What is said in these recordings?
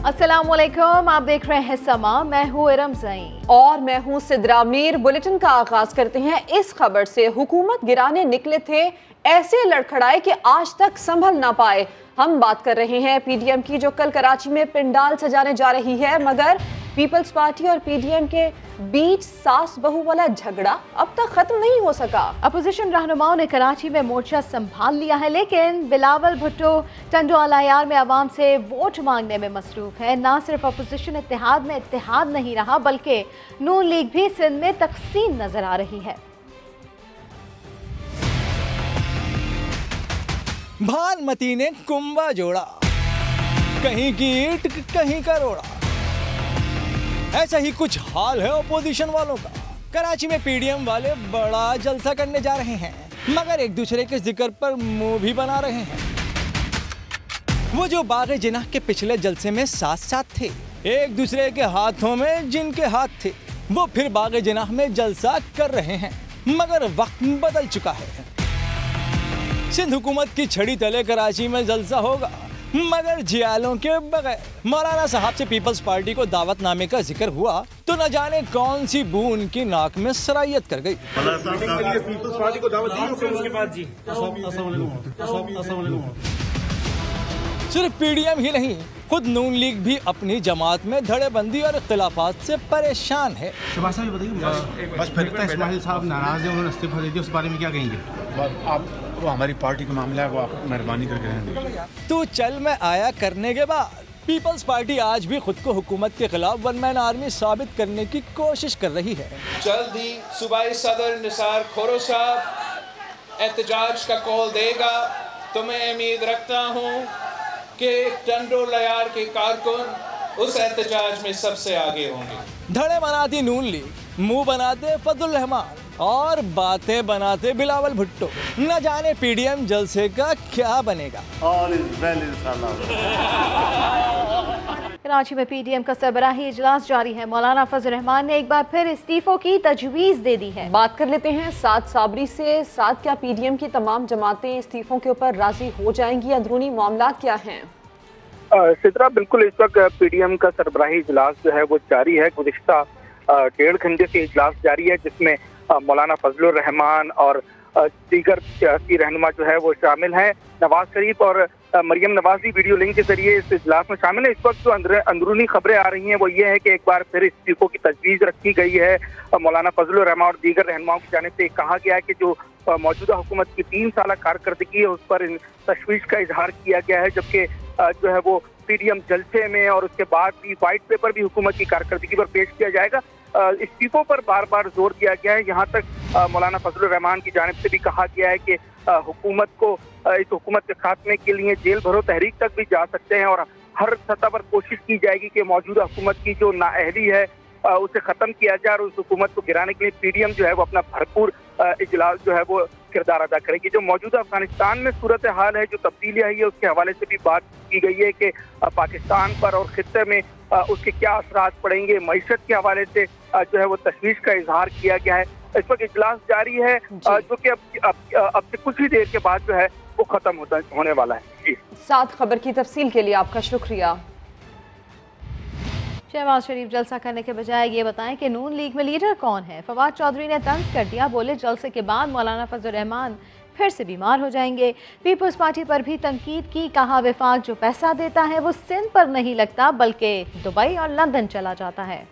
अस्सलामुअलैकुम, आप देख रहे हैं समा। मैं हूँ इरम ज़ईं और मैं हूँ सिद्रा मीर। बुलेटिन का आगाज करते हैं इस खबर से। हुकूमत गिराने निकले थे, ऐसे लड़खड़ाए कि आज तक संभल ना पाए। हम बात कर रहे हैं पीडीएम की, जो कल कराची में पंडाल सजाने जा रही है, मगर पीपल्स पार्टी और पीडीएम के बीच सास बहू वाला झगड़ा अब तक खत्म नहीं हो सका। अपोजिशन रहनुमाओं ने कराची में मोर्चा संभाल लिया है, लेकिन बिलावल भुट्टो टंडो अलायार में आवाम से वोट मांगने में मसरूफ है। ना सिर्फ अपोजिशन इत्तेहाद में इत्तेहाद नहीं रहा, बल्कि नून लीग भी सिंध में तकसीम नजर आ रही है। भानमती ने कुंभा जोड़ा, कहीं की ईंट कहीं का रोड़ा। ऐसा ही कुछ हाल है अपोजिशन वालों का। कराची में पीडीएम वाले बड़ा जलसा करने जा रहे हैं, मगर एक दूसरे के जिक्र पर मुंह भी बना रहे हैं। वो जो बाग़े जिनाह के पिछले जलसे में साथ साथ थे, एक दूसरे के हाथों में जिनके हाथ थे, वो फिर बाग़े जिनाह में जलसा कर रहे हैं। मगर वक्त बदल चुका है। सिंध हुकूमत की छड़ी तले कराची में जलसा होगा, मगर जियालों के बगैर। मौलाना साहब से पीपल्स पार्टी को दावतनामे का जिक्र हुआ तो न जाने कौन सी बू उनकी नाक में सरायत कर गई। पीपल्स पार्टी को दावत दी उसके बाद जी। सिर्फ पीडीएम ही नहीं, खुद नून लीग भी अपनी जमात में धड़ेबंदी और इख्तिलाफात से परेशान है। शहबाज साहब बताइए, बस फिर इस्माइल साहब नाराज है, उन्होंने इस्तीफा दे दिया, उस बारे में क्या कहेंगे आप? वो हमारी पार्टी का मामला है, वो आप मेहरबानी करके रहने दीजिए। तू चल मैं आया करने के बाद पीपल्स पार्टी आज भी खुद को हुकूमत के खिलाफ वन मैन आर्मी साबित करने की कोशिश कर रही है। जल्द ही सूबाई सदर निसार खोरो साहब एहतजाज का कॉल देगा, तो मैं उम्मीद रखता हूँ कि टंडो लयार के कारकुन उस एहतजाज में सबसे आगे होंगे। धड़े बनाती नून लीग, मुंह बनाते फजलुर रहमान और बातें बनाते बिलावल भुट्टो। न जाने पीडीएम जलसे का क्या बनेगा। कराची में पीडीएम का सरबराही इजलास जारी है। मौलाना फजल रहमान ने एक बार फिर इस्तीफों की तजवीज़ दे दी है। बात कर लेते हैं साद साबरी से। साद, क्या पीडीएम की तमाम जमातें इस्तीफों के ऊपर राजी हो जाएंगी? अंदरूनी मामला क्या हैं? सिद्रा, बिल्कुल इस वक्त पीडीएम का सरबराही इजलास जो है वो जारी है। गुज़िश्ता 1.5 घंटे से इजलास जारी है, जिसमें मौलाना फजलुर रहमान और दीगर सियासी रहनुमा जो है वो शामिल हैं। नवाज शरीफ और मरियम नवाज भी वीडियो लिंक के जरिए इस इजलास में शामिल है। इस वक्त जो अंदरूनी खबरें आ रही हैं वो ये है कि एक बार फिर इस्तीफों की तजवीज़ रखी गई है। मौलाना फजलुर रहमान और दीगर रहनुमाओं की जानिब से कहा गया है कि जो मौजूदा हुकूमत की 3 साल कारकर्दगी है उस पर तशवीश का इजहार किया गया है, जबकि जो है वो पीडीएम जलसे में और उसके बाद भी व्हाइट पेपर भी हुकूमत की कारकर्दगी पर पेश किया जाएगा। इस्तीफों पर बार बार जोर दिया गया है। यहाँ तक मौलाना फजलुर रहमान की जानिब से भी कहा गया है कि हुकूमत को इस हुकूमत के खात्मे के लिए जेल भरो तहरीक तक भी जा सकते हैं और हर सतह पर कोशिश की जाएगी कि मौजूदा हुकूमत की जो नाअहली है उसे ख़त्म किया जाए और उस हुकूमत को गिराने के लिए पीडीएम जो है वो अपना भरपूर इजलास जो है वो किरदार अदा करेगी। जो मौजूदा अफगानिस्तान में सूरत हाल है, जो तब्दीलियाँ आई है, उसके हवाले से भी बात की गई है कि पाकिस्तान पर और खित्ते में उसके क्या असरात पड़ेंगे। मईशत के हवाले से जो है वो तशवीश का इजहार किया गया है। इस वक्त इजलास जारी है, जो कि अब से कुछ ही देर के बाद जो है वो खत्म होने वाला है। साथ खबर की तफसील के लिए आपका शुक्रिया। शहबाज शरीफ जलसा करने के बजाय ये बताएं कि नून लीग में लीडर कौन है। फवाद चौधरी ने तंज कर दिया, बोले जलसे के बाद मौलाना फजल रहमान फिर से बीमार हो जाएंगे। पीपल्स पार्टी पर भी तनकीद की, कहा वफाक जो पैसा देता है वो सिंध पर नहीं लगता बल्कि दुबई और लंदन चला जाता है।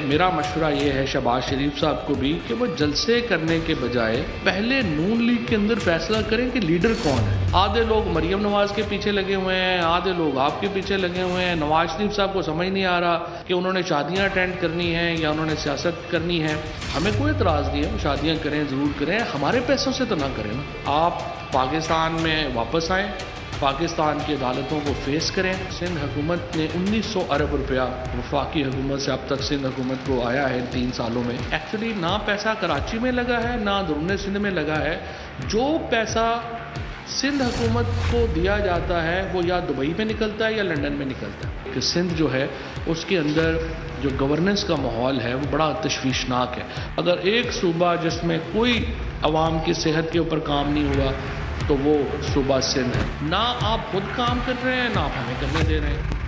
मेरा मशवरा ये है शहबाज शरीफ साहब को भी कि वो जलसे करने के बजाय पहले नून लीग के अंदर फैसला करें कि लीडर कौन है। आधे लोग मरियम नवाज के पीछे लगे हुए हैं, आधे लोग आपके पीछे लगे हुए हैं। नवाज शरीफ साहब को समझ नहीं आ रहा कि उन्होंने शादियां अटेंड करनी है या उन्होंने सियासत करनी है। हमें कोई एतराज़ नहीं है, शादियाँ करें, ज़रूर करें, हमारे पैसों से तो ना करें ना। आप पाकिस्तान में वापस आएँ, पाकिस्तान की अदालतों को फेस करें। सिंध हुकूमत ने 1900 अरब रुपया वफाकी हुकूमत से अब तक सिंध हुकूमत को आया है 3 सालों में। एक्चुअली ना पैसा कराची में लगा है ना अंदरूनी सिंध में लगा है। जो पैसा सिंध हुकूमत को दिया जाता है वो या दुबई में निकलता है या लंदन में निकलता है। कि सिंध जो है उसके अंदर जो गवर्नेंस का माहौल है वो बड़ा तशवीशनाक है। अगर एक सूबा जिसमें कोई आवाम की सेहत के ऊपर काम नहीं हुआ, तो वो सूबा सिंध है। ना आप खुद काम कर रहे हैं, ना आप हमें करने दे रहे हैं।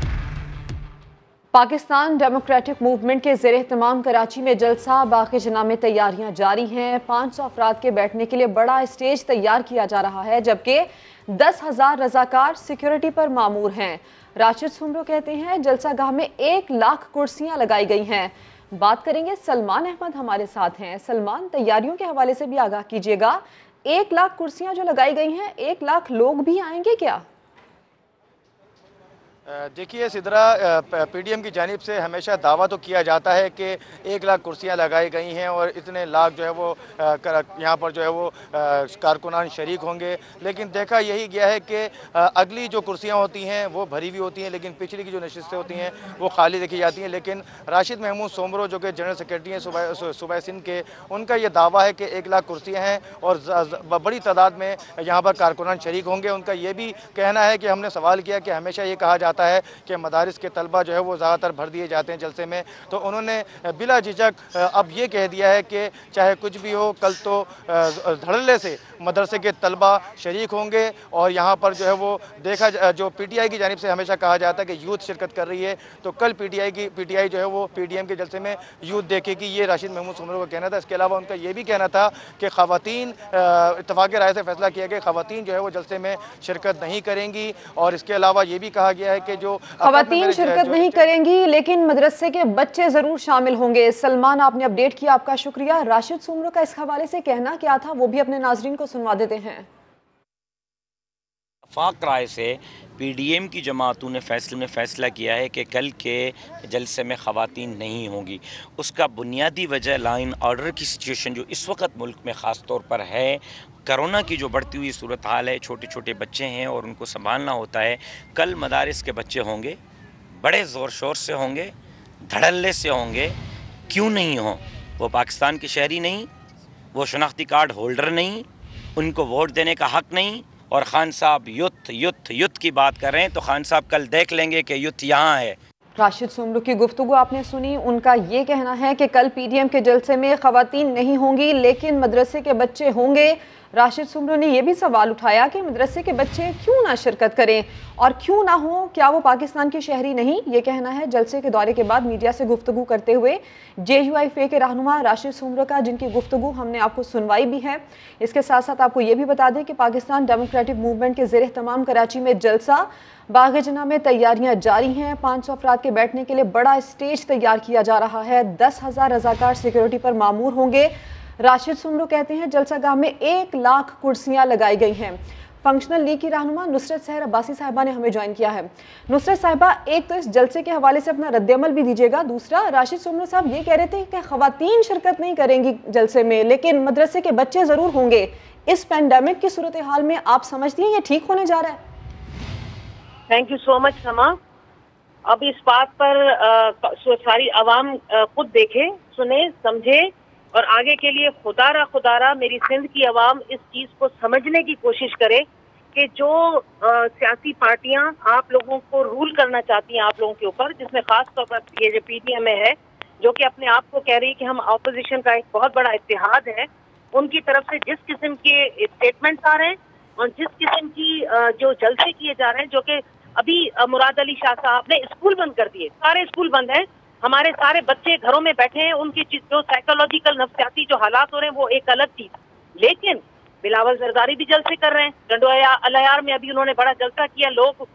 पाकिस्तान डेमोक्रेटिक मूवमेंट के ज़ेर एहतमाम कराची में जलसा बाक़ी-ए-जनाह में तैयारियां जारी हैं। 500 अफराद के बैठने के लिए बड़ा स्टेज तैयार किया जा रहा है, जबकि 10,000 रजाकार सिक्योरिटी पर मामूर हैं। राशिद सुमरो कहते हैं जलसा गाह में 1 लाख कुर्सियां लगाई गई हैं। बात करेंगे, सलमान अहमद हमारे साथ हैं। सलमान, तैयारियों के हवाले से भी आगाह कीजिएगा। 1 लाख कुर्सियां जो लगाई गई हैं, 1 लाख लोग भी आएंगे क्या? देखिए सिद्रा, पीडीएम की जानिब से हमेशा दावा तो किया जाता है कि 1 लाख कुर्सियां लगाई गई हैं और इतने लाख जो है वो यहाँ पर जो है वो कारकुनान शरीक होंगे, लेकिन देखा यही गया है कि अगली जो कुर्सियां होती हैं वो भरी हुई होती हैं, लेकिन पिछली की जो नशिस्तें होती हैं वो खाली देखी जाती हैं। लेकिन राशिद महमूद सोमरो जो कि जनरल सेक्रेटरी हैं सूबा सिंध के, उनका ये दावा है कि 1 लाख कुर्सियाँ हैं और बड़ी तादाद में यहाँ पर कारकुनान शरीक होंगे। उनका ये भी कहना है कि हमने सवाल किया कि हमेशा ये कहा जाता है कि मदारिस के तलबा जो है वो ज़्यादातर भर दिए जाते हैं जलसे में, तो उन्होंने बिला झिझक अब ये कह दिया है कि चाहे कुछ भी हो, कल तो धड़ल्ले से मदरसे के तलबा शरीक होंगे और यहाँ पर जो है वो देखा, जो पीटीआई की जानिब से हमेशा कहा जाता है कि यूथ शिरकत कर रही है, तो कल पीटीआई जो है वो पीडीएम के जलसे में यूथ देखेगी। ये राशिद महमूद सुमरो का कहना था। इसके अलावा उनका ये भी कहना था कि ख़वातीन, इत्तफ़ाक़ राय से फैसला किया गया, ख़वातीन जो है वो जलसे में शिरकत नहीं करेंगी। और इसके अलावा ये भी कहा गया है कि जो ख़वातीन शिरकत नहीं करेंगी, लेकिन मदरसे के बच्चे ज़रूर शामिल होंगे। सलमान, आपने अपडेट किया, आपका शुक्रिया। राशिद सुमरो का इस हवाले से कहना क्या था, वो भी अपने नाज़रीन को सुनवा देते हैं। इत्तफ़ाक़ राय से पीडीएम की जमातों ने फैसला किया है कि कल के जलसे में ख़वातीन नहीं होंगी। उसका बुनियादी वजह लॉ एंड ऑर्डर की सिचुएशन जो इस वक्त मुल्क में ख़ास तौर पर है, कोरोना की जो बढ़ती हुई सूरत हाल है, छोटे छोटे बच्चे हैं और उनको संभालना होता है। कल मदारिस के बच्चे होंगे, बड़े ज़ोर शोर से होंगे, धड़ल्ले से होंगे। क्यों नहीं हों? वो पाकिस्तान के शहरी नहीं, वो शनाख्ती कार्ड होल्डर नहीं, उनको वोट देने का हक़ नहीं। और खान साहब युद्ध की बात कर रहे हैं, तो खान साहब कल देख लेंगे कि युद्ध यहाँ है। राशिद सुमरो की गुफ्तगू आपने सुनी। उनका ये कहना है कि कल पीडीएम के जलसे में ख़वातीन नहीं होंगी, लेकिन मदरसे के बच्चे होंगे। राशिद सुमरो ने यह भी सवाल उठाया कि मदरसे के बच्चे क्यों ना शिरकत करें और क्यों ना हो, क्या वो पाकिस्तान के शहरी नहीं? ये कहना है जलसे के दौरे के बाद मीडिया से गुफ्तगू करते हुए JUIFA के रहनुमा राशिद सुमरो का, जिनकी गुफ्तगू हमने आपको सुनवाई भी है। इसके साथ साथ आपको ये भी बता दें कि पाकिस्तान डेमोक्रेटिक मूवमेंट के ज़ेर एहतमाम कराची में जलसा बाग़-ए-जनाह में तैयारियां जारी हैं। 500 अफराद के बैठने के लिए बड़ा स्टेज तैयार किया जा रहा है। 10,000 रजाकार सिक्योरिटी पर मामूर होंगे। राशिद सुमरो कहते हैं जलसा गाह में 1 लाख कुर्सियां लगाई गई हैं। फंक्शनल लीग की रहनुमा नुसरत सहर अब्बासी साहिबा ने हमें ज्वाइन किया है। नुसरत साहिबा, एक तो इस जलसे के हवाले से अपना रद्द-ए-अमल भी दीजिएगा, दूसरा राशिद सुमरो साहब ये कह रहे थे कि ख़वातीन शिरकत नहीं करेंगी जलसे में, लेकिन मदरसे के बच्चे ज़रूर होंगे। इस पैंडेमिक की सूरत हाल में आप समझती हैं ये ठीक होने जा रहा है? थैंक यू सो मच समा। अब इस बात पर सारी आवाम खुद देखे, सुने, समझे और आगे के लिए खुदारा मेरी सिंध की आवाम इस चीज को समझने की कोशिश करे कि जो सियासी पार्टियां आप लोगों को रूल करना चाहती हैं आप लोगों के ऊपर, जिसमें खास तौर पर ये जो पीडीएम है, जो कि अपने आप को कह रही है कि हम ऑपोजिशन का एक बहुत बड़ा इत्तेहाद है, उनकी तरफ से जिस किस्म के स्टेटमेंट्स आ रहे हैं और जिस किस्म की जो जलसे किए जा रहे हैं, जो कि अभी मुराद अली शाह साहब ने स्कूल बंद कर दिए, सारे स्कूल बंद हैं, हमारे सारे बच्चे घरों में बैठे हैं, उनकी जो साइकोलॉजिकल नफ्सियाती जो हालात हो रहे हैं वो एक अलग चीज। लेकिन बिलावल जरदारी भी जलसे कर रहे हैं, टंडोयार में अभी उन्होंने बड़ा जलसा किया, लोग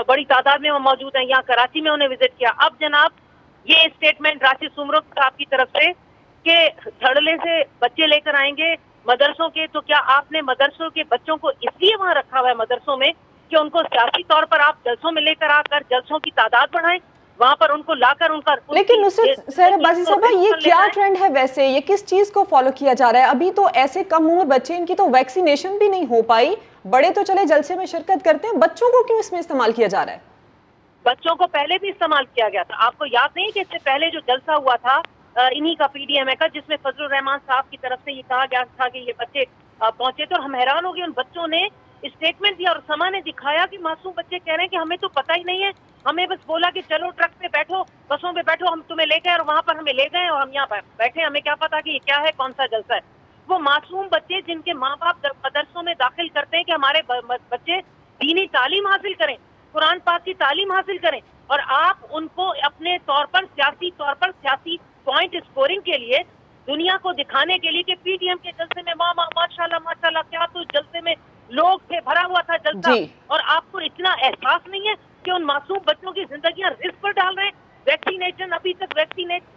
बड़ी तादाद में वो मौजूद हैं, यहाँ कराची में उन्हें विजिट किया। अब जनाब ये स्टेटमेंट राशिद सुमरो साहब की तरफ से कि धड़ल्ले से बच्चे लेकर आएंगे मदरसों के, तो क्या आपने मदरसों के बच्चों को इसलिए वहाँ रखा हुआ है मदरसों में कि उनको सियासी तौर पर आप जलसों में लेकर आकर जलसों की तादाद बढ़ाएं, वहाँ पर उनको लाकर उनका। लेकिन नुसरत सहर अब्बासी साहब, ये क्या ट्रेंड है वैसे? ये किस चीज को फॉलो किया जा रहा है? अभी तो ऐसे कम उम्र बच्चे, इनकी तो वैक्सीनेशन भी नहीं हो पाई, बड़े तो चले जलसे में शिरकत करते हैं, बच्चों को क्यों इसमें इस्तेमाल किया जा रहा है? बच्चों को पहले भी इस्तेमाल किया गया था। आपको याद नहीं कि इससे पहले जो जलसा हुआ था इन्हीं का पीडीएम का, जिसमें फजलुर रहमान साहब की तरफ से ये कहा गया था कि ये बच्चे पहुंचे थे और हम हैरान हो गए। उन बच्चों ने स्टेटमेंट दिया और समा ने दिखाया कि मासूम बच्चे कह रहे हैं कि हमें तो पता ही नहीं है, हमें बस बोला कि चलो ट्रक पे बैठो, बसों पे बैठो, हम तुम्हें ले गए और वहां पर हमें ले गए और हम यहाँ बैठे, हमें क्या पता कि ये क्या है, कौन सा जलसा है। वो मासूम बच्चे जिनके माँ बाप मदरसों में दाखिल करते हैं कि हमारे बच्चे दीनी तालीम हासिल करें, कुरान पाक की तालीम हासिल करें, और आप उनको अपने तौर पर सियासी पॉइंट स्कोरिंग के लिए, दुनिया को दिखाने के लिए कि पीडीएम के जलसे में माशाल्लाह माशाल्लाह, क्या तो जलसे में लोग थे, भरा हुआ था जलसा, और आपको इतना एहसास नहीं है कि उन मासूम बच्चों की जिंदगियां रिस्क पर डाल रहे हैं। वैक्सीनेशन अभी तक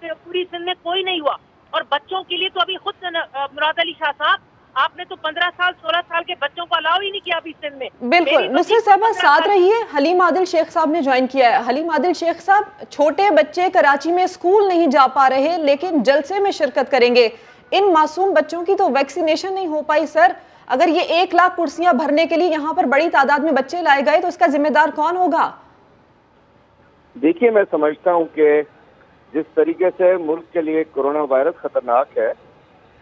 पूरी सिंध में कोई नहीं हुआ, और बच्चों के लिए तो अभी खुद मुराद अली शाह साहब, आपने तो 15 साल 16 साल के बच्चों को अलाउ ही नहीं किया अभी सिंध में। बिल्कुल, नुसरत साहबा साथ रहिए। हलीम आदिल शेख साहब ने ज्वाइन किया है। हलीम आदिल शेख साहब, छोटे बच्चे कराची में स्कूल नहीं जा पा रहे लेकिन जलसे में शिरकत करेंगे, इन मासूम बच्चों की तो वैक्सीनेशन नहीं हो पाई। सर, अगर ये 1 लाख कुर्सियां भरने के लिए यहाँ पर बड़ी तादाद में बच्चे लाए गए तो इसका जिम्मेदार कौन होगा? देखिए, मैं समझता हूँ कि जिस तरीके से मुल्क के लिए कोरोना वायरस खतरनाक है,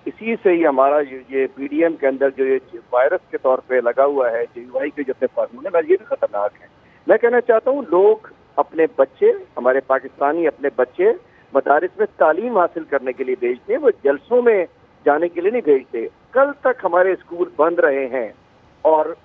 इसी से ही हमारा ये पीडीएम के अंदर जो ये वायरस के तौर पे लगा हुआ है, जीवाई के जैसे फार्मूले, ये भी खतरनाक है। मैं कहना चाहता हूँ, लोग अपने बच्चे, हमारे पाकिस्तानी अपने बच्चे मदारिस में तालीम हासिल करने के लिए भेजते हैं, वो जलसों में जाने के लिए नहीं भेजते। कल तक हमारे स्कूल बंद रहे हैं और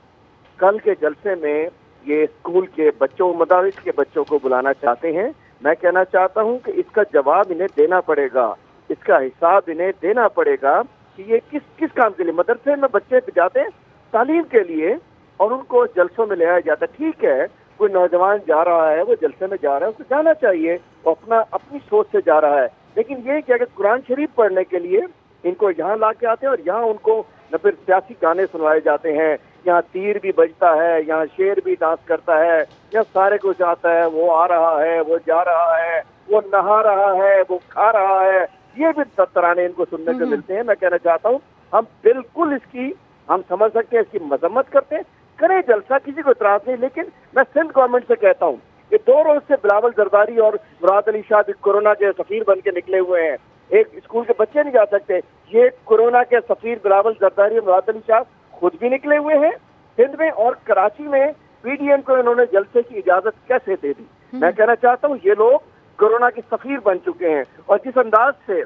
कल के जलसे में ये स्कूल के बच्चों, मदारिस के बच्चों को बुलाना चाहते हैं। मैं कहना चाहता हूँ कि इसका जवाब इन्हें देना पड़ेगा, इसका हिसाब इन्हें देना पड़ेगा कि ये किस काम के लिए मदरसे में बच्चे जाते हैं तालीम के लिए और उनको जलसों में ले आया जाता है। ठीक है, कोई नौजवान जा रहा है, वो जलसे में जा रहा है, उसको जाना चाहिए, वो अपनी सोच से जा रहा है, लेकिन ये क्या कि कुरान शरीफ पढ़ने के लिए इनको यहाँ ला के आते हैं और यहाँ उनको न फिर सियासी गाने सुनवाए जाते हैं, यहाँ तीर भी बजता है, यहाँ शेर भी डांस करता है, यहाँ सारे कुछ आता है, वो आ रहा है, वो जा रहा है, वो नहा रहा है, वो खा रहा है, ये भी तराने इनको सुनने को मिलते हैं। मैं कहना चाहता हूँ, हम बिल्कुल इसकी, हम समझ सकते हैं, इसकी मजम्मत करते हैं, करें जलसा, किसी को इतराज नहीं, लेकिन मैं सिंध गवर्नमेंट से कहता हूँ, ये 2 रोज से बिलावल जरदारी और मुराद अली शाह भी कोरोना के सफीर बन के निकले हुए हैं। एक स्कूल के बच्चे नहीं जा सकते, ये कोरोना के सफीर बिलावल जरदारी और मुराद अली शाह खुद भी निकले हुए हैं सिंध में, और कराची में पीडीएम को इन्होंने जलसे की इजाजत कैसे दे दी? मैं कहना चाहता हूँ, ये लोग कोरोना के सफीर बन चुके हैं, और जिस अंदाज से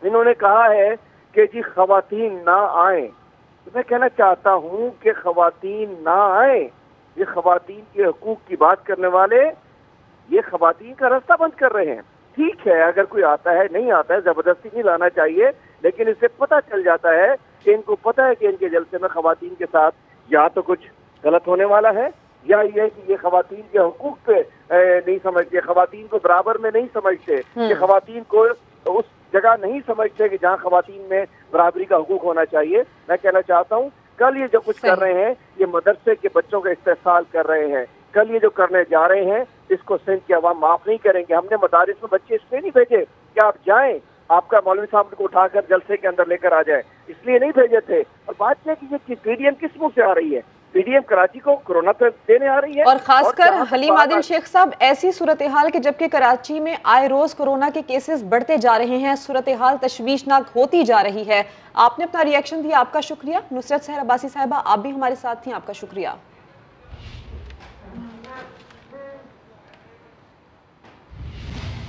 इन्होंने कहा है कि जी खवातीन ना आए, तो मैं कहना चाहता हूँ कि खवातीन ना आए, ये खवातीन के हकूक की बात करने वाले ये खवातीन का रास्ता बंद कर रहे हैं। ठीक है, अगर कोई आता है, नहीं आता है, जबरदस्ती नहीं लाना चाहिए, लेकिन इससे पता चल जाता है कि इनको पता है कि इनके जलसे में खवातीन के साथ या तो कुछ गलत होने वाला है, या ये कि ये खवातीन के हकूक पे नहीं समझते, खवातीन को बराबर में नहीं समझते, कि खवातीन को उस जगह नहीं समझते कि जहाँ खवातीन में बराबरी का हकूक होना चाहिए। मैं कहना चाहता हूँ, कल ये जो कुछ कर रहे हैं, ये मदरसे के बच्चों का इस्तेसाल कर रहे हैं, कल ये जो करने जा रहे हैं, इसको सिंध के अवाम माफ नहीं करेंगे। हमने मदारिस में बच्चे इसलिए नहीं भेजे कि आप जाएं, आपका मौलवी साहब को उठाकर जलसे के अंदर लेकर आ जाए, इसलिए नहीं भेजे थे। और बात यह कि ये पीडीएम किस मुंह से आ रही है? पीडीएम कराची को कोरोना पे देने आ रही है, और खासकर हलीम आदिल शेख साहब, ऐसी सूरत हाल कि जबकि कराची में आए रोज कोरोना के केसेस बढ़ते जा रहे हैं, सूरत हाल तशवीशनाक होती जा रही है। आपने अपना रिएक्शन दिया, आपका शुक्रिया। नुसरत सहर अब्बासी साहिबा, आप भी हमारे साथ थी, आपका शुक्रिया।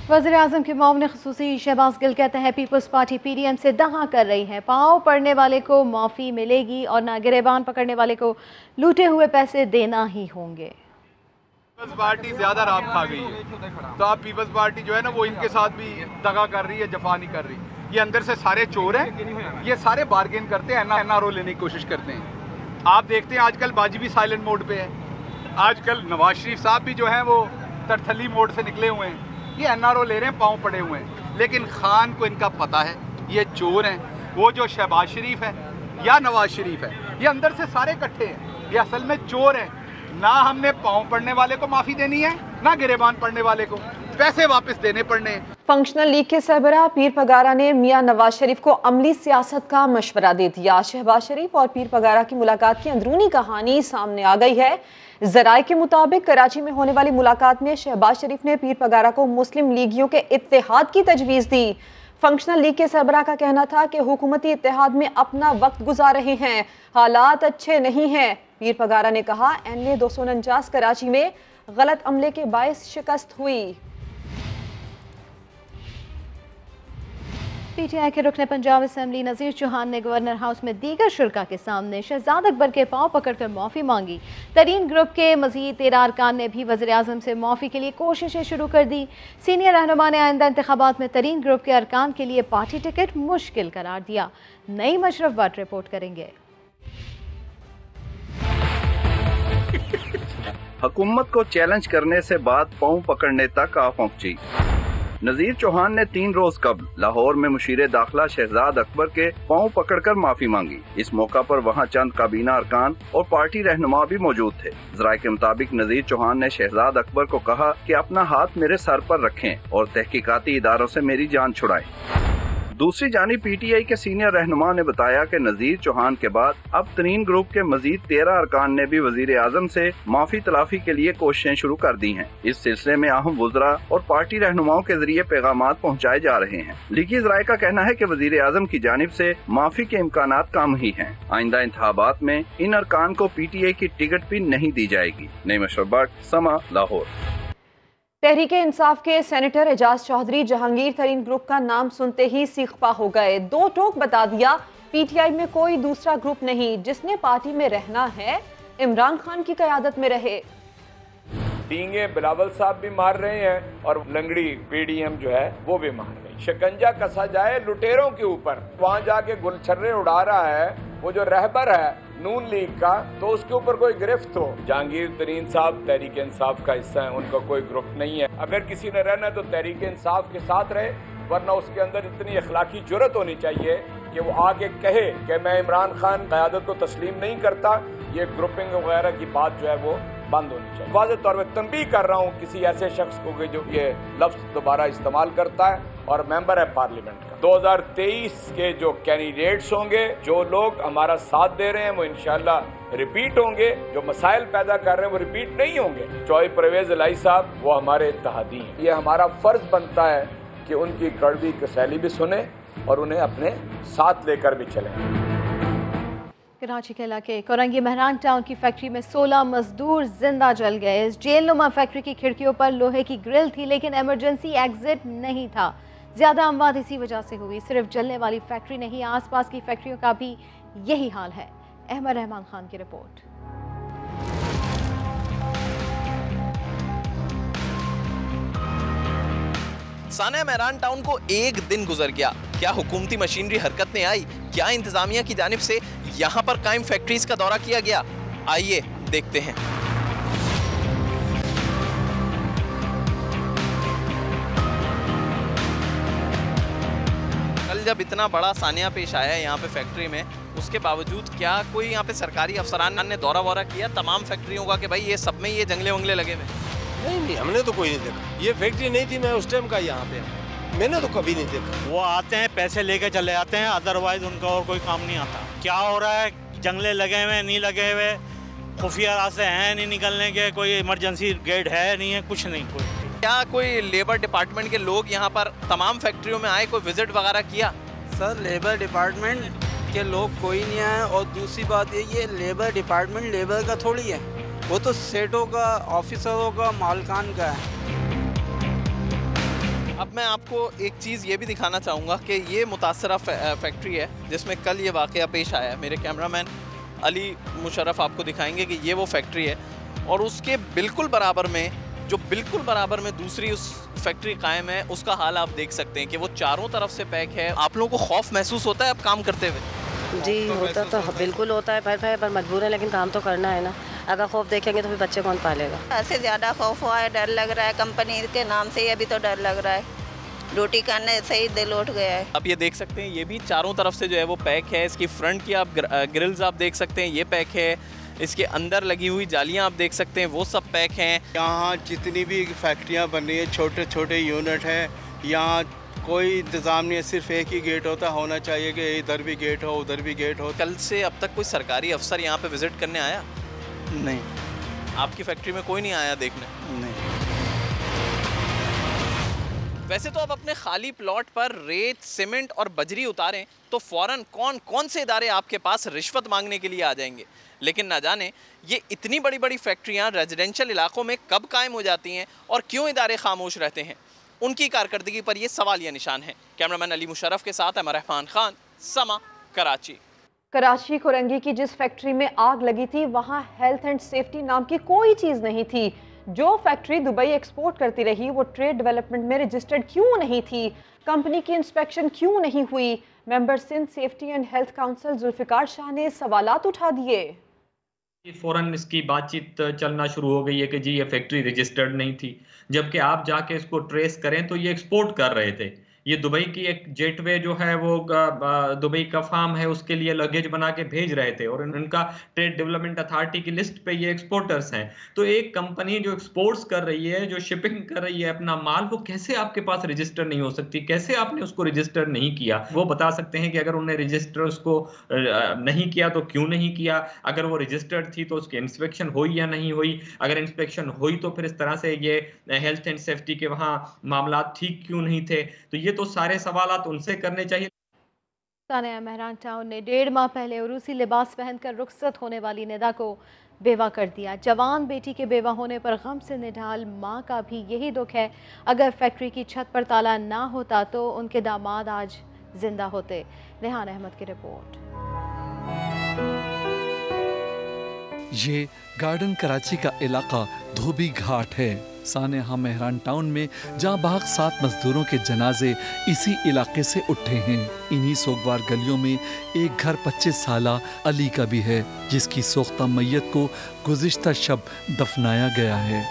वज़ीर-ए-आज़म के मामले ख़ुसूसी शहबाज गिल कहते हैं पीपल्स पार्टी पीडीएम से दगा कर रही है, पाँव पड़ने वाले को माफ़ी मिलेगी और ना गिरेबान पकड़ने वाले को लूटे हुए पैसे देना ही होंगे। पीपल्स पार्टी ज़्यादा राब खा गई है, तो अब पीपल्स पार्टी जो है ना, वो इनके साथ भी दगा कर रही है, जफा नहीं कर रही। ये अंदर से सारे चोर हैं, ये सारे बार्गेन करते हैं, एनआरओ लेने की कोशिश करते हैं। आप देखते हैं आजकल बाजी भी साइलेंट मोड पे है, आजकल नवाज शरीफ साहब भी जो हैं वो तरथली मोड से निकले हुए हैं, ये एनआरओ ले रहे हैं, पाँव पड़े हुए हैं। लेकिन खान को इनका पता है ये चोर हैं, वो जो शहबाज शरीफ है या नवाज शरीफ है, ये अंदर से सारे इकट्ठे हैं, ये असल में चोर हैं। ना हमने पाँव पड़ने वाले को माफ़ी देनी है, ना गिरेबान पड़ने वाले को पैसे वापस देने पड़ने हैं। फंक्शनल लीग के सरबराह पीर पगारा ने मियां नवाज शरीफ को अमली सियासत का मशवरा दे दिया। शहबाज शरीफ और पीर पगारा की मुलाकात की अंदरूनी कहानी सामने आ गई है। जराए के मुताबिक कराची में होने वाली मुलाकात में शहबाज शरीफ ने पीर पगारा को मुस्लिम लीगियों के इत्तेहाद की तजवीज़ दी। फंक्शनल लीग के सरबराह का कहना था कि हुकूमती इत्तेहाद में अपना वक्त गुजार रहे हैं, हालात अच्छे नहीं हैं। पीर पगारा ने कहा NA 249 कराची में गलत अमले के बायस शिकस्त हुई। PTI के रुकन पंजाब असम्बली नज़ीर चौहान ने गवर्नर हाउस में दीगर शुरका के सामने शहजाद अकबर के पाँव पकड़कर माफ़ी मांगी। तरीन ग्रुप के मज़ीद 13 अरकान ने भी वज़ीर आज़म से माफ़ी के लिए कोशिशें शुरू कर दी। सीनियर रहनुमा ने आइंदा इंतखाबात में तरीन ग्रुप के अरकान के लिए पार्टी टिकट मुश्किल करार दिया। नई मशरफ भट्ट रिपोर्ट करेंगे। हुकूमत को चैलेंज करने से बात पांव पकड़ने तक आ पहुंची। नज़ीर चौहान ने 3 रोज कबल लाहौर में मुशीर दाखिला शहजाद अकबर के पांव पकड़कर माफी मांगी। इस मौका पर वहां चंद काबीना अरकान और पार्टी रहनुमा भी मौजूद थे। ज़राए के मुताबिक नज़ीर चौहान ने शहजाद अकबर को कहा कि अपना हाथ मेरे सर पर रखें और तहकीकाती इदारों से मेरी जान छुड़ाएं। दूसरी जानिब PTI के सीनियर रहनुमा ने बताया कि नज़ीर चौहान के बाद अब तरीन ग्रुप के मजीद 13 अरकान ने भी वजीर आजम से माफी तलाफी के लिए कोशिशें शुरू कर दी हैं। इस सिलसिले में अहम वुज़रा और पार्टी रहनुमाओं के जरिए पैगामात पहुँचाए जा रहे हैं। लीगी ज़राए का कहना है कि वजीर आजम की जानिब से माफी के इम्कानात कम ही हैं। आइंदा इंतखाबात में इन अरकान को PTI की टिकट भी नहीं दी जाएगी। नई मशरफ भट्ट, समा, लाहौर। तहरीक इंसाफ के सेनेटर एजाज चौधरी जहांगीर तरीन ग्रुप का नाम सुनते ही सीखपा हो गए। 2 टोक बता दिया, PTI में कोई दूसरा ग्रुप नहीं, जिसने पार्टी में रहना है इमरान खान की क़यादत में रहे। डींगे बिलावल साहब भी मार रहे हैं और लंगड़ी PDM जो है वो भी मार रही। शिकंजा कसा जाए लुटेरों के ऊपर, वहाँ जाके गुलछर्रे उड़ा रहा है वो जो रहबर है नून लीग का, तो उसके ऊपर कोई गिरफ्त हो। जहांगीर तरीन साहब तहरीक इंसाफ का हिस्सा है, उनका कोई ग्रुप नहीं है। अगर किसी ने रहना है तो तहरीक इंसाफ के साथ रहे, वरना उसके अंदर इतनी अखलाकी जुर्रत होनी चाहिए कि वो आगे कहे कि मैं इमरान खान क़यादत को तस्लीम नहीं करता। ये ग्रुपिंग वगैरह की बात जो है वो बंद होनी चाहिए। वाज़ेह तौर पर तंबीह कर रहा हूँ किसी ऐसे शख्स को कि जो ये लफ्ज़ दोबारा इस्तेमाल करता है और मेंबर है पार्लियामेंट का। 2023 के जो कैंडिडेट्स होंगे, जो लोग हमारा साथ दे रहे हैं, वो इंशाल्लाह रिपीट होंगे। जो मसाइल पैदा कर रहे हैं वो रिपीट नहीं होंगे। चौधरी परवेज इलाही साहब वो हमारे इत्तेहादी हैं। ये हमारा फर्ज बनता है कि उनकी कड़वी कसैली भी सुने और उन्हें अपने साथ लेकर भी चलें। कराची के इलाके कोरंगी मेहरान टाउन की फैक्ट्री में 16 मजदूर जिंदा जल गए। इस जेल नुमा फैक्ट्री की खिड़कियों पर लोहे की ग्रिल थी, लेकिन इमरजेंसी एग्जिट नहीं था। ज्यादा अमवात इसी वजह से हुई। सिर्फ जलने वाली फैक्ट्री नहीं, आसपास की फैक्ट्रियों का भी यही हाल है। अहमद रहमान खान की रिपोर्ट। साना मेहरान टाउन को एक दिन गुजर गया। क्या हुकूमती मशीनरी हरकत में आई? क्या इंतजामिया की जानिब से यहाँ पर कायम फैक्ट्रीज का दौरा किया गया? आइए देखते हैं। कल जब इतना बड़ा सानिया पेश आया यहाँ पे फैक्ट्री में, उसके बावजूद क्या कोई यहाँ पे सरकारी अफसरान ने दौरा वौरा किया तमाम फैक्ट्रियों का कि भाई ये सब में ये जंगले वंगले लगे हुए? नहीं, हमने तो कोई नहीं देखा। ये फैक्ट्री नहीं थी, मैं उस टाइम का यहाँ पे, मैंने तो कभी नहीं देखा। वो आते हैं पैसे लेके चले जाते हैं, अदरवाइज उनका और कोई काम नहीं आता। क्या हो रहा है, जंगले लगे हुए नहीं लगे हुए, खुफिया रास्ते हैं नहीं निकलने के, कोई इमरजेंसी गेट है नहीं है, कुछ नहीं। कोई क्या कोई लेबर डिपार्टमेंट के लोग यहाँ पर तमाम फैक्ट्रियों में आए, कोई विजिट वगैरह किया? सर लेबर डिपार्टमेंट के लोग कोई नहीं आए, और दूसरी बात ये लेबर डिपार्टमेंट लेबर का थोड़ी है, वो तो सेठों का, ऑफिसरों का, मालकान का है। अब मैं आपको एक चीज़ ये भी दिखाना चाहूँगा कि ये मुतासरा फैक्ट्री है जिसमें कल ये वाक़या पेश आया है। मेरे कैमरामैन अली मुशर्रफ आपको दिखाएंगे कि ये वो फैक्ट्री है, और उसके बिल्कुल बराबर में दूसरी उस फैक्ट्री कायम है। उसका हाल आप देख सकते हैं कि वो चारों तरफ से पैक है। आप लोगों को खौफ महसूस होता है अब काम करते हुए? जी होता तो बिल्कुल होता है, पर मजबूर है, लेकिन काम तो करना है ना। अगर खौफ देखेंगे तो फिर बच्चे कौन पालेगा? ऐसे ज़्यादा खौफ हुआ है, डर लग रहा है। कंपनी के नाम से अभी तो डर लग रहा है, ड्यूटी करने से ही दिल उठ गया है। आप ये देख सकते हैं, ये भी चारों तरफ से जो है वो पैक है। इसकी फ्रंट की आप ग्रिल्स आप देख सकते हैं, ये पैक है। इसके अंदर लगी हुई जालियां आप देख सकते हैं, वो सब पैक हैं। यहाँ जितनी भी फैक्ट्रियाँ बन रही है, छोटे छोटे यूनिट हैं, यहाँ कोई इंतज़ाम नहीं है। सिर्फ एक ही गेट होना चाहिए कि इधर भी गेट हो उधर भी गेट हो। कल से अब तक कोई सरकारी अफसर यहाँ पे विजिट करने आया? नहीं। आपकी फैक्ट्री में कोई नहीं आया देखने? नहीं। वैसे तो अब अपने खाली प्लॉट पर रेत, सीमेंट और बजरी उतारें तो फौरन कौन से इदारे आपके पास रिश्वत मांगने के लिए आ जाएंगे। लेकिन ना जाने ये इतनी बड़ी बड़ी फैक्ट्रियाँ रेजिडेंशियल इलाकों में कब कायम हो जाती हैं और क्यों इदारे खामोश रहते हैं। उनकी कारकर्दगी पर ये सवालिया निशान है। कैमरामैन अली मुशर्रफ के साथ अमर रहमान खान, समा, कराची। कराची कोरंगी की जिस फैक्ट्री में आग लगी थी वहां हेल्थ एंड सेफ्टी नाम की कोई चीज नहीं थी। जो फैक्ट्री दुबई एक्सपोर्ट करती रही वो ट्रेड डेवलपमेंट में रजिस्टर्ड क्यों नहीं थी? कंपनी की इंस्पेक्शन क्यों नहीं हुई? Member Sindh safety and health council Zulfiqar Shah ने सवालात उठा दिए। फौरन इसकी बातचीत चलना शुरू हो गई है कि जी ये फैक्ट्री रजिस्टर्ड नहीं थी, जबकि आप जाके इसको ट्रेस करें तो ये एक्सपोर्ट कर रहे थे। ये दुबई की एक जेटवे जो है वो दुबई का फार्म है उसके लिए लगेज बना के भेज रहे थे और उनका ट्रेड डेवलपमेंट अथॉरिटी की लिस्ट पे ये एक्सपोर्टर्स हैं। तो एक कंपनी जो एक्सपोर्ट्स कर रही है, जो शिपिंग कर रही है अपना माल, वो कैसे आपके पास रजिस्टर नहीं हो सकती? कैसे आपने उसको रजिस्टर नहीं किया? वो बता सकते हैं कि अगर उन्होंने रजिस्टर उसको नहीं किया तो क्यों नहीं किया, अगर वो रजिस्टर्ड थी तो उसकी इंस्पेक्शन हुई या नहीं हुई, अगर इंस्पेक्शन हुई तो फिर इस तरह से ये हेल्थ एंड सेफ्टी के वहाँ मामला ठीक क्यों नहीं थे? तो ये तो सारे सवालात उनसे करने चाहिए। सानिया मेहरान टाउन ने 1.5 माह पहले उरूसी लिबास पहनकर रुखसत होने वाली निदा को बेवा कर दिया। जवान बेटी के बेवा होने पर गम से निढाल माँ का भी यही दुख है। अगर फैक्ट्री की छत पर ताला ना होता तो उनके दामाद आज जिंदा होते। रेहान अहमद की रिपोर्ट। ये गार्डन कराची का इलाका धोबी घाट है। सानिया मेहरान टाउन में जहाँ बाग 7 मजदूरों के जनाजे इसी इलाके से उठे हैं। इन्हीं सोगवार गलियों में एक घर 25 साला अली का भी है, जिसकी सोख्ता मैयत को गुज़िश्ता शब दफनाया गया है।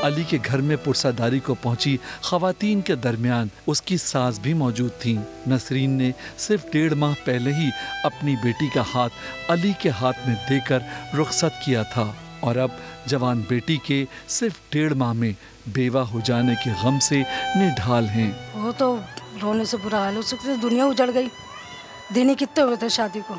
अली के घर में पुरसादारी को पहुंची खवातीन के दरमियान उसकी सास भी मौजूद थी। नसरीन ने सिर्फ 1.5 माह पहले ही अपनी बेटी का हाथ अली के हाथ में देकर रुखसत किया था और अब जवान बेटी के सिर्फ 1.5 माह में बेवा हो जाने के गम से निढाल हैं। वो तो रोने से बुरा हाल हो सकता, दुनिया उजड़ गई। दिन ही कितने हुए थे शादी को।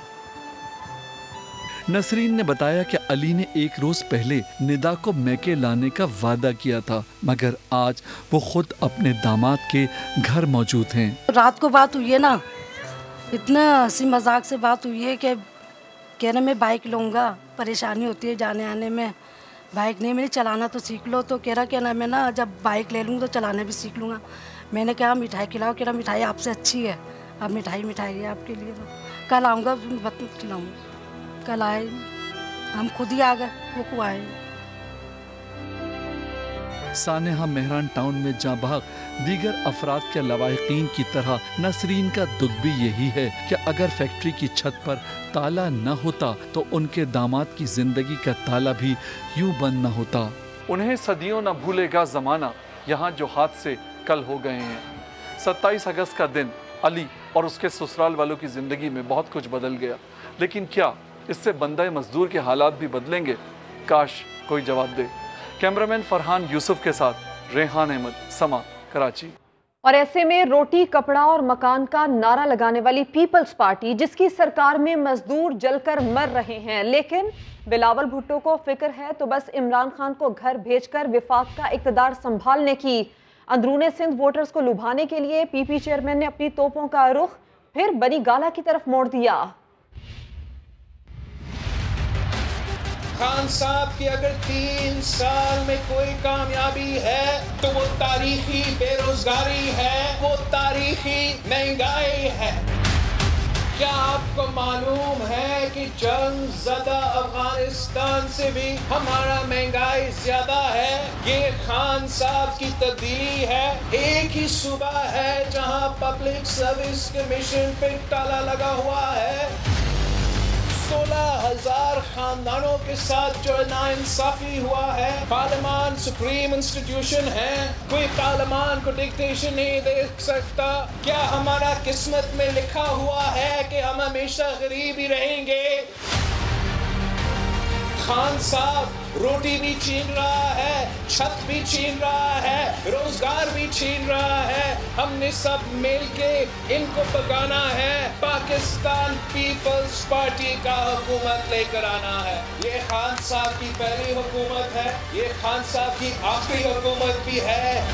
नसरीन ने बताया कि अली ने 1 रोज पहले निदा को मैके लाने का वादा किया था, मगर आज वो खुद अपने दामाद के घर मौजूद हैं। रात को बात हुई है ना, इतना हंसी मजाक से बात हुई है कि कह रहे मैं बाइक लूँगा, परेशानी होती है जाने आने में, बाइक नहीं मेरी चलाना तो सीख लो। तो कह रहा मैं ना जब बाइक ले लूँगा तो चलाना भी सीख लूँगा। मैंने कहा मिठाई खिलाओ, कह रहा मिठाई आपसे अच्छी है, अब मिठाई है आपके लिए, तो कल आऊँगा खिलाऊँगा। कल आए, हम खुद ही आ गए, वो को आए। सानिया मेहरान टाउन में जाबाग दीगर अफराद के लवाहिकीन की तरह नसरीन का दुख भी यही है कि अगर फैक्ट्री की छत पर ताला न होता तो उनके दामाद की जिंदगी का ताला भी यूं बंद न होता। उन्हें सदियों न भूलेगा जमाना, यहाँ जो हादसे कल हो गए हैं। 27 अगस्त का दिन अली और उसके ससुराल वालों की जिंदगी में बहुत कुछ बदल गया, लेकिन क्या इससे बंदा मजदूर के हालात भी बदलेंगे? काश कोई जवाब दे। कैमरामैन फरहान यूसुफ के साथ रेहान अहमद, समा, कराची। और ऐसे में रोटी, कपड़ा और मकान का नारा लगाने वाली पीपल्स पार्टी, जिसकी सरकार में मजदूर जलकर मर रहे हैं, लेकिन बिलावल भुट्टो को फिक्र है तो बस इमरान खान को घर भेजकर विफाक का इक़्तिदार संभालने की। अंदरूने सिंध वोटर्स को लुभाने के लिए पीपी चेयरमैन ने अपनी तोपों का रुख फिर बनी गाला की तरफ मोड़ दिया। खान साहब की अगर 3 साल में कोई कामयाबी है तो वो तारीखी बेरोजगारी है, वो तारीखी महंगाई है। क्या आपको मालूम है कि जंग ज़दा अफगानिस्तान से भी हमारा महंगाई ज्यादा है? ये खान साहब की तब्दीली है। एक ही सूबा है जहां पब्लिक सर्विस कमीशन पे ताला लगा हुआ है। 16,000 खानदानों के साथ जो नाइंसाफी हुआ है। पार्लियामान सुप्रीम इंस्टीट्यूशन है, कोई पार्लियामान को डिक्टेशन नहीं दे सकता। क्या हमारा किस्मत में लिखा हुआ है कि हम हमेशा गरीब ही रहेंगे? खान साहब रोटी भी छीन रहा है, छत भी छीन रहा है, रोजगार भी छीन रहा है। हमने सब मिलके इनको भगाना है। पाकिस्तान पीपल्स पार्टी का हुकूमत लेकर आना है। ये खान साहब की पहली हुकूमत है, ये खान साहब की आखिरी हुकूमत भी है।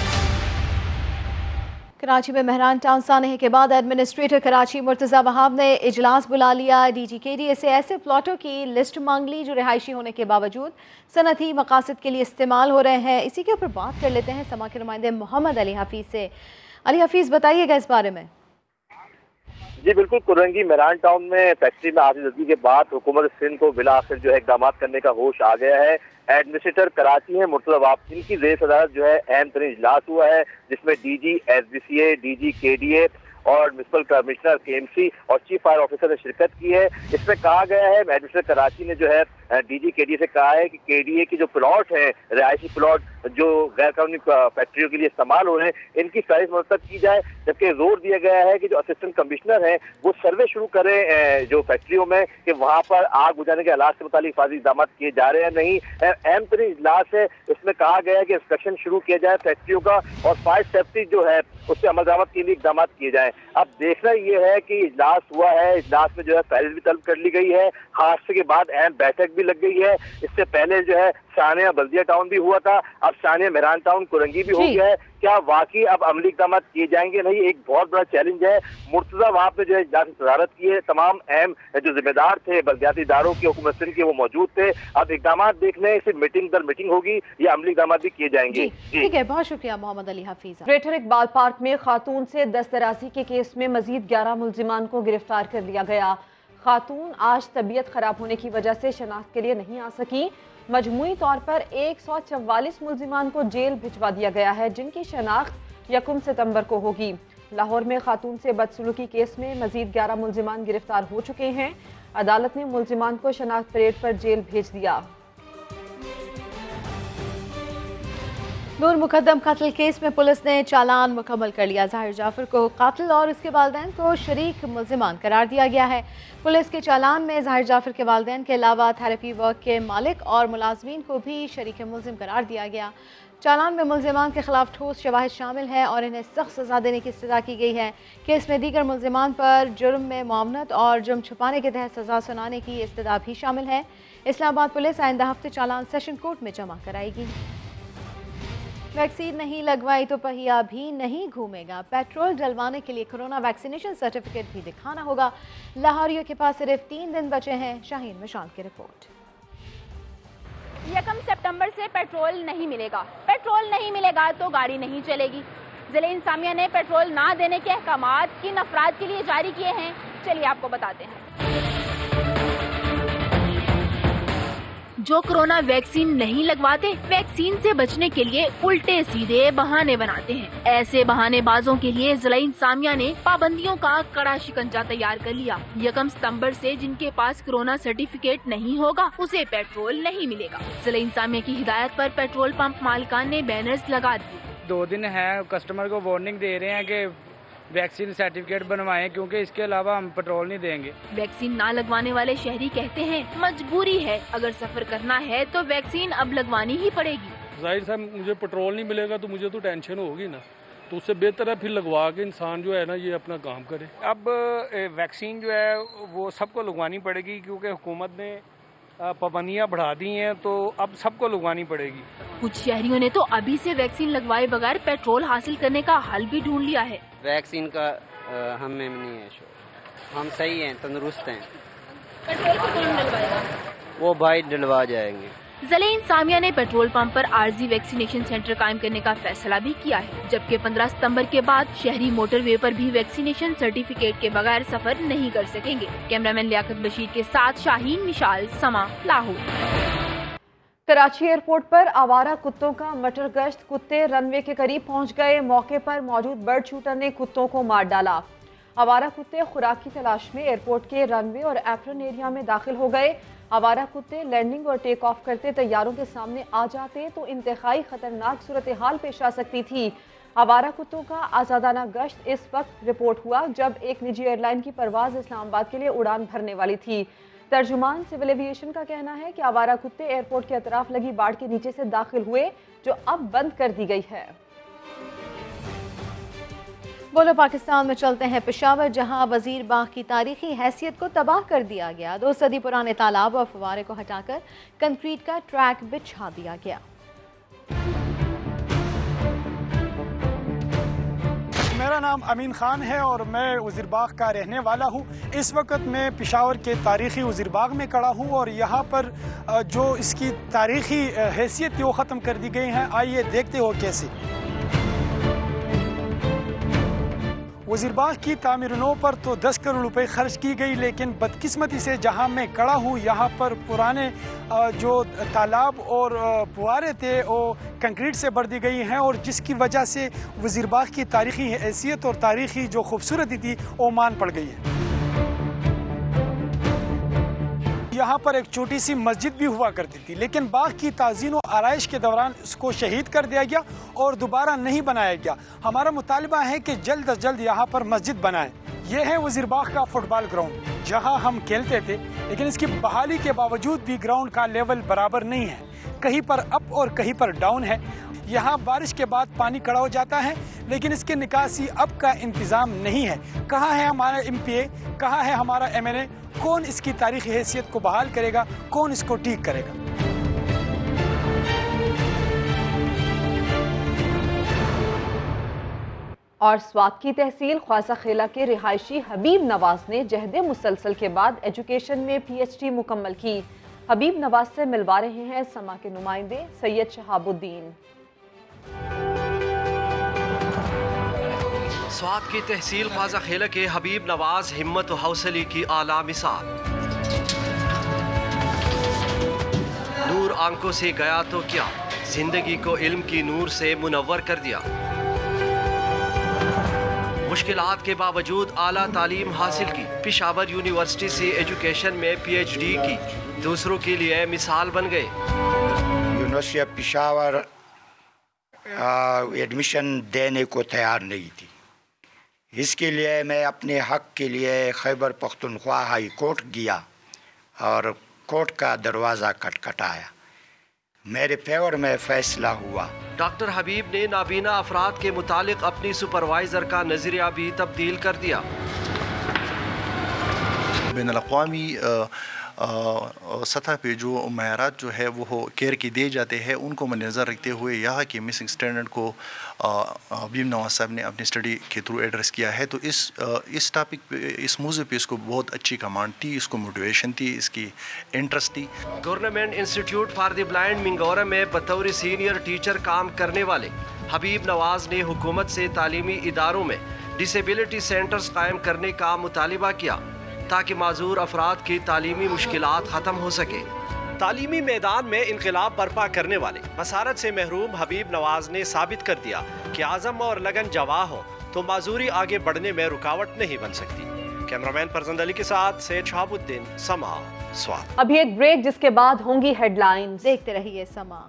कराची में मेहरान टाउन सानहे के बाद एडमिनिस्ट्रेटर कराची मुर्तज़ा वहाब ने इजलास बुला लिया। DGKDA से ऐसे प्लॉटों की लिस्ट मांग ली जो रिहायशी होने के बावजूद सनती मकासद के लिए इस्तेमाल हो रहे हैं। इसी के ऊपर बात कर लेते हैं समा के नुमाइंदे मोहम्मद अली हफीज़ से। अली हफीज़, बताइएगा इस बारे में। जी बिल्कुल, कुरंगी मेहरान टाउन में फैक्ट्री में आगजगी के बाद हुकूमत सिंध को बिला आखिर जो है इकदाम करने का होश आ गया है। एडमिनिस्ट्रेटर कराची है मुर्तज़ा वहाब, इनकी ज़ेर सदारत जो है अहम तरीन इजलास हुआ है जिसमें DG SDCA, DGKDA और म्युनिसिपल कमिश्नर KMC और चीफ फायर ऑफिसर ने शिरकत की है। इसमें कहा गया है, एडमिनिस्ट्रेटर कराची ने जो है DGKDA से कहा है कि KDA की जो प्लॉट हैं, रिहायशी प्लॉट जो गैर कानूनी फैक्ट्रियों के लिए इस्तेमाल हो रहे हैं, इनकी फहरिस्त मुरतब की जाए। जबकि जोर दिया गया है कि जो असिस्टेंट कमिश्नर हैं वो सर्वे शुरू करें जो फैक्ट्रियों में कि वहाँ पर आग बुझाने के हालात से मुतालिक हिफाजती इक़दाम किए जा रहे हैं नहीं। अहम तरीन इजलास है, इसमें कहा गया है कि इंस्पेक्शन शुरू किया जाए फैक्ट्रियों का और फायर सेफ्टी जो है उससे अमल दरामद के लिए इक़दाम किए जाए। अब देखना ये है कि इजलास हुआ है, इजलास में जो है फहरिस्त भी तलब कर ली गई है, हादसे के बाद अहम बैठक भी लग गई है। इससे पहले जो है शानिया बल्दिया टाउन भी हुआ था, अब शानिया मेहरान टाउन कुरंगी भी हो गया है। क्या वाकई अब अमली इक़दाम किए जाएंगे? नहीं, एक बहुत बड़ा चैलेंज है। मुर्तज़ा वहाब ने जो है इजलास में सदारत की है, तमाम अहम जो जिम्मेदार थे बल्दियाती इदारों के हुकूमत सिंध के वो मौजूद थे। अब इक़दाम देखने सिर्फ मीटिंग दर मीटिंग होगी या अमली इक़दाम भी किए जाएंगे। ठीक है, बहुत शुक्रिया मोहम्मद अली हफीज़। ग्रेटर इकबाल पार्क में खातून से दस्तराजी के केस में मजीद 11 मुलजिमान को गिरफ्तार कर लिया गया। खातून आज तबीयत खराब होने की वजह से शनाख्त के लिए नहीं आ सकी। मजमूई तौर पर 144 मुलजिमान को जेल भिजवा दिया गया है जिनकी शनाख्त 1 सितंबर को होगी। लाहौर में खातून से बदसलूकी केस में मजीद 11 मुलजिमान गिरफ्तार हो चुके हैं। अदालत ने मुलजिमान को शनाख्त परेड पर जेल भेज दिया। नूर मुकद्दम कत्ल केस में पुलिस ने चालान मुकम्मल कर लिया। ज़ाहिर जाफर को कातिल और उसके वालिदैन को शरीक मुल्जिमान करार दिया गया है। पुलिस के चालान में ज़ाहिर जाफर के वालिदैन के अलावा थेरेपी वर्क के मालिक और मुलाजमीन को भी शरीक मुल्जिम करार दिया गया। चालान में मुल्जिमान के खिलाफ ठोस शवाहिद शामिल है और इन्हें सख्त सज़ा देने की इस्तदा की गई है। केस में दीगर मुल्जिमान पर जुर्म में मुआवनत और जुर्म छुपाने के तहत सज़ा सुनाने की इस्तदा भी शामिल है। इस्लामाबाद पुलिस आइंदा हफ्ते चालान सेशन कोर्ट में जमा कराएगी। वैक्सीन नहीं लगवाई तो पहिया भी नहीं घूमेगा। पेट्रोल डलवाने के लिए कोरोना वैक्सीनेशन सर्टिफिकेट भी दिखाना होगा। लाहौरियों के पास सिर्फ 3 दिन बचे हैं। शाहीन मिशाल की रिपोर्ट। 1 सितंबर से पेट्रोल नहीं मिलेगा। पेट्रोल नहीं मिलेगा तो गाड़ी नहीं चलेगी। जिले इंसामिया ने पेट्रोल ना देने के अहकामात किन अफराद के लिए जारी किए हैं, चलिए आपको बताते हैं। जो कोरोना वैक्सीन नहीं लगवाते, वैक्सीन से बचने के लिए उल्टे सीधे बहाने बनाते हैं। ऐसे बहानेबाजों के लिए जिला इंसामिया ने पाबंदियों का कड़ा शिकंजा तैयार कर लिया। 1 सितंबर से जिनके पास कोरोना सर्टिफिकेट नहीं होगा उसे पेट्रोल नहीं मिलेगा। जिला इंसामिया की हिदायत पर पेट्रोल पंप मालिकान ने बैनर्स लगा दिए। 2 दिन है, कस्टमर को वार्निंग दे रहे हैं कि वैक्सीन सर्टिफिकेट बनवाएं क्योंकि इसके अलावा हम पेट्रोल नहीं देंगे। वैक्सीन ना लगवाने वाले शहरी कहते हैं मजबूरी है, अगर सफर करना है तो वैक्सीन अब लगवानी ही पड़ेगी। जाहिर साहब मुझे पेट्रोल नहीं मिलेगा तो मुझे तो टेंशन होगी ना, तो उससे बेहतर है फिर लगवा के इंसान जो है ना ये अपना काम करे। अब वैक्सीन जो है वो सबको लगवानी पड़ेगी क्योंकि हुकूमत ने पाबंदियाँ बढ़ा दी हैं, तो अब सबको लगवानी पड़ेगी। कुछ शहरियों ने तो अभी से वैक्सीन लगवाए बगैर पेट्रोल हासिल करने का हल भी ढूंढ लिया है। वैक्सीन का हमें नहीं है शोर, हम सही हैं, तंदुरुस्त हैं। पेट्रोल कौन डलवाएगा? वो भाई डलवा जाएंगे। जिले इंसामिया ने पेट्रोल पंप पर आर्जी वैक्सीनेशन सेंटर कायम करने का फैसला भी किया है, जबकि 15 सितंबर के बाद शहरी मोटरवे पर भी वैक्सीनेशन सर्टिफिकेट के बगैर सफर नहीं कर सकेंगे। कैमरामैन लियाकत बशीर के साथ शाहीन मिशाल, समा, लाहौर। कराची एयरपोर्ट पर आवारा कुत्तों का मटर गश्त। कुत्ते रनवे के करीब पहुंच गए। मौके पर मौजूद बर्ड शूटर ने कुत्तों को मार डाला। आवारा कुत्ते खुराक की तलाश में एयरपोर्ट के रनवे और एप्रन एरिया में दाखिल हो गए। आवारा कुत्ते लैंडिंग और टेक ऑफ करते तैयारों के सामने आ जाते तो इंतहाई खतरनाक सूरत हाल पेश आ सकती थी। आवारा कुत्तों का आज़ादाना गश्त इस वक्त रिपोर्ट हुआ जब एक निजी एयरलाइन की परवाज इस्लामाबाद के लिए उड़ान भरने वाली थी। तर्जुमान सिविल एविएशन का कहना है कि आवारा कुत्ते एयरपोर्ट के अतराफ लगी बाड़ के नीचे से दाखिल हुए, जो अब बंद कर दी गई है। बोलो पाकिस्तान में चलते हैं पेशावर, जहां वजीर बाग की तारीखी हैसियत को तबाह कर दिया गया। 2 सदी पुराने तालाब और फवारे को हटाकर कंक्रीट का ट्रैक बिछा दिया गया। मेरा नाम अमीन खान है और मैं वज़ीरबाग का रहने वाला हूँ। इस वक्त मैं पेशावर के तारीख़ी वज़ीरबाग में खड़ा हूँ और यहाँ पर जो इसकी तारीख़ी हैसियत वो ख़त्म कर दी गई हैं। आइए देखते हो कैसे। वज़ीरबाग की तामीर नो पर तो 10 करोड़ रुपए खर्च की गई, लेकिन बदकिस्मती से जहां मैं खड़ा हूं यहाँ पर पुराने जो तालाब और फुआरे थे वो कंक्रीट से भर दी गई हैं और जिसकी वजह से वज़ीरबाग की तारीख़ी हैसियत और तारीख़ी जो खूबसूरती थी वो मान पड़ गई है। यहाँ पर एक छोटी सी मस्जिद भी हुआ करती थी, लेकिन बाग की ताज़ीन और आराइश के दौरान उसको शहीद कर दिया गया और दोबारा नहीं बनाया गया। हमारा मुतालबा है कि जल्द अज जल्द यहाँ पर मस्जिद बनाएं। यह है वज़ीरबाग का फुटबॉल ग्राउंड जहाँ हम खेलते थे, लेकिन इसकी बहाली के बावजूद भी ग्राउंड का लेवल बराबर नहीं है, कहीं पर अप और कहीं पर डाउन है। यहाँ बारिश के बाद पानी खड़ा हो जाता है, लेकिन इसके निकासी अब का इंतज़ाम नहीं है। कहाँ है हमारा MPA, कहाँ है हमारा MNA? कौन इसकी तारीख़ी हैसियत को बहाल करेगा, कौन इसको ठीक करेगा? और स्वात की तहसील ख्वाजा खेला के रिहायशी हबीब नवाज ने जहद मुसलसल के बाद एजुकेशन में PhD मुकम्मल की। हबीब नवाज से मिलवा रहे हैं समा के नुमाइंदे सैयद शहाबुद्दीन। स्वात की तहसील ख्वाजा खेला के हबीब नवाज हिम्मत और हौसले की आला मिसाल। नूर आंखों से गया तो क्या, जिंदगी को इल्म की नूर से मुनव्वर कर दिया। मुश्किलात के बावजूद आला तालीम हासिल की, पेशावर यूनिवर्सिटी से एजुकेशन में PhD की, दूसरों के लिए मिसाल बन गए। यूनिवर्सिटी ऑफ पेशावर एडमिशन देने को तैयार नहीं थी। इसके लिए मैं अपने हक के लिए खैबर पख्तूनख्वा हाई कोर्ट गया और कोर्ट का दरवाज़ा खटखटाया। मेरे फेवर में फैसला हुआ। डॉक्टर हबीब ने नाबीना अफराद के मुतालिक अपनी सुपरवाइज़र का नज़रिया भी तब्दील कर दिया। बैनुल-अक़वामी सतह पे जो मयारात जो है वो केयर की दिए जाते हैं, उनको मद्देनज़र रखते हुए यहाँ की मिसिंग स्टैंडर्ड को हबीब नवाज साहब ने अपनी स्टडी के थ्रू एड्रेस किया है। तो इस टॉपिक पे, इस मौज़ू पे इसको बहुत अच्छी कमांड थी, इसको मोटिवेशन थी, इसकी इंटरेस्ट थी। Government institute for the blind Mingora में बतौर सीनियर टीचर काम करने वाले हबीब नवाज ने हुकूमत से तालीमी इदारों में डिसेबिलिटी सेंटर्स कायम करने का मुतालिबा किया ताकि माजूर अफराद की तालीमी मुश्किलात ख़त्म हो सके। तालीमी मैदान में इनकलाब बर्पा करने वाले मसारत से महरूम हबीब नवाज ने साबित कर दिया कि आज़म और लगन जवाह हो तो माजूरी आगे बढ़ने में रुकावट नहीं बन सकती। कैमरामैन फरजंद अली के साथ सैयद शहाबुद्दीन, समा, स्वात। अभी एक ब्रेक, जिसके बाद होंगी हेडलाइंस। देखते रहिए समा।